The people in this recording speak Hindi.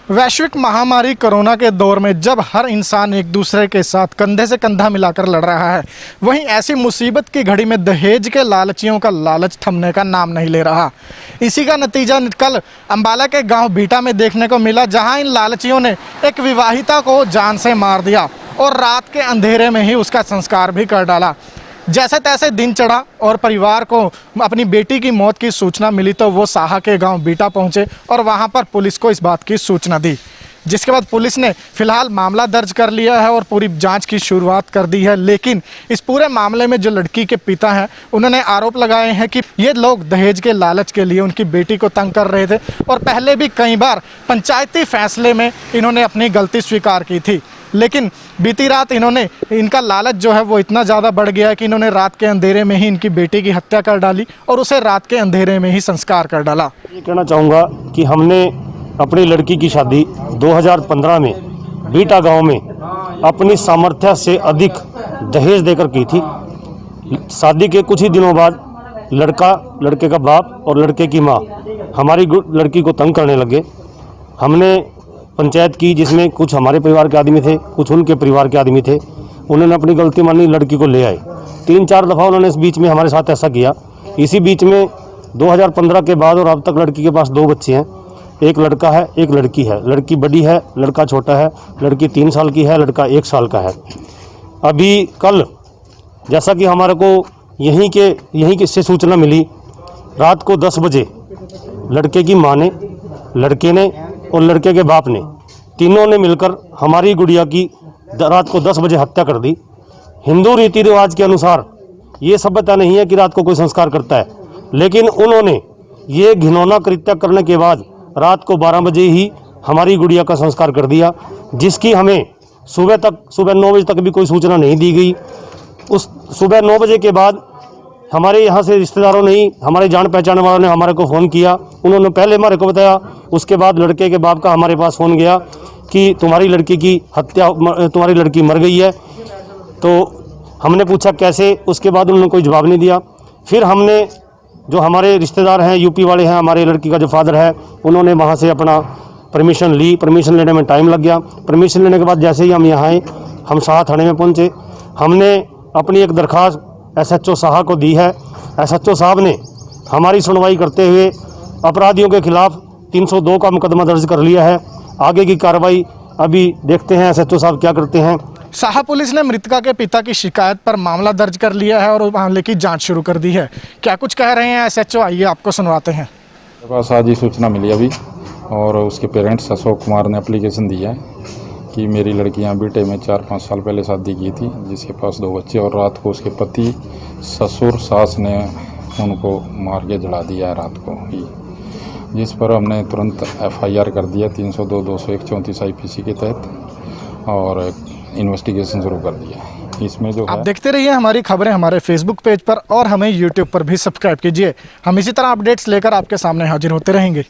वैश्विक महामारी कोरोना के दौर में जब हर इंसान एक दूसरे के साथ कंधे से कंधा मिलाकर लड़ रहा है, वहीं ऐसी मुसीबत की घड़ी में दहेज के लालचियों का लालच थमने का नाम नहीं ले रहा। इसी का नतीजा कल अंबाला के गांव बीटा में देखने को मिला, जहां इन लालचियों ने एक विवाहिता को जान से मार दिया और रात के अंधेरे में ही उसका संस्कार भी कर डाला। जैसे तैसे दिन चढ़ा और परिवार को अपनी बेटी की मौत की सूचना मिली तो वो साहा के गांव बीटा पहुंचे और वहां पर पुलिस को इस बात की सूचना दी, जिसके बाद पुलिस ने फिलहाल मामला दर्ज कर लिया है और पूरी जांच की शुरुआत कर दी है। लेकिन इस पूरे मामले में जो लड़की के पिता हैं, उन्होंने आरोप लगाए हैं कि ये लोग दहेज के लालच के लिए उनकी बेटी को तंग कर रहे थे और पहले भी कई बार पंचायती फैसले में इन्होंने अपनी गलती स्वीकार की थी। लेकिन बीती रात इनका लालच जो है वो इतना ज़्यादा बढ़ गया है कि इन्होंने रात के अंधेरे में ही इनकी बेटी की हत्या कर डाली और उसे रात के अंधेरे में ही संस्कार कर डाला। ये कहना चाहूँगा कि हमने अपनी लड़की की शादी 2015 में बीटा गांव में अपनी सामर्थ्य से अधिक दहेज देकर की थी। शादी के कुछ ही दिनों बाद लड़के का बाप और लड़के की माँ हमारी लड़की को तंग करने लगे। हमने पंचायत की, जिसमें कुछ हमारे परिवार के आदमी थे, कुछ उनके परिवार के आदमी थे। उन्होंने अपनी गलती मानी, लड़की को ले आए। 3-4 दफ़ा उन्होंने इस बीच में हमारे साथ ऐसा किया। इसी बीच में 2015 के बाद और अब तक लड़की के पास 2 बच्चे हैं, एक लड़का है, एक लड़की है। लड़की बड़ी है, लड़का छोटा है। लड़की 3 साल की है, लड़का 1 साल का है। अभी कल जैसा कि हमारे को यहीं से सूचना मिली, रात को 10 बजे लड़के की माँ ने, लड़के ने और लड़के के बाप ने, तीनों ने मिलकर हमारी गुड़िया की रात को 10 बजे हत्या कर दी। हिंदू रीति रिवाज के अनुसार ये सभ्यता नहीं है कि रात को कोई संस्कार करता है, लेकिन उन्होंने ये घिनौना कृत्य करने के बाद रात को 12 बजे ही हमारी गुड़िया का संस्कार कर दिया, जिसकी हमें सुबह 9 बजे तक भी कोई सूचना नहीं दी गई। उस सुबह 9 बजे के बाद हमारे यहाँ से रिश्तेदारों ने ही, हमारे जान पहचान वालों ने हमारे को फ़ोन किया। उन्होंने पहले हमारे को बताया, उसके बाद लड़के के बाप का हमारे पास फ़ोन गया कि तुम्हारी लड़की मर गई है। तो हमने पूछा कैसे, उसके बाद उन्होंने कोई जवाब नहीं दिया। फिर हमने, जो हमारे रिश्तेदार हैं, यूपी वाले हैं, हमारे लड़की का जो फादर है, उन्होंने वहाँ से अपना परमिशन ली। परमिशन लेने में टाइम लग गया। परमिशन लेने के बाद जैसे ही हम यहाँ आए, हम साहा थाने में पहुँचे। हमने अपनी एक दरख्वास्त SHO साहा को दी है। SHO साहब ने हमारी सुनवाई करते हुए अपराधियों के खिलाफ 302 का मुकदमा दर्ज कर लिया है। आगे की कार्रवाई अभी देखते हैं SHO साहब क्या करते हैं। साहा पुलिस ने मृतका के पिता की शिकायत पर मामला दर्ज कर लिया है और मामले की जांच शुरू कर दी है। क्या कुछ कह रहे हैं SHO, आइए आपको सुनवाते हैं। मेरे पास आज ही सूचना मिली अभी, और उसके पेरेंट्स अशोक कुमार ने एप्लीकेशन दिया है कि मेरी लड़की यहाँ बीटे में 4-5 साल पहले शादी की थी, जिसके पास 2 बच्चे, और रात को उसके पति, ससुर, सास ने उनको मार के जला दिया है रात को ही, जिस पर हमने तुरंत FIR कर दिया 302, 201, 34 IPC के तहत, और इन्वेस्टिगेशन शुरू कर दिया। इसमें जो आप देखते रहिए हमारी खबरें हमारे फेसबुक पेज पर और हमें यूट्यूब पर भी सब्सक्राइब कीजिए। हम इसी तरह अपडेट्स लेकर आपके सामने हाजिर होते रहेंगे।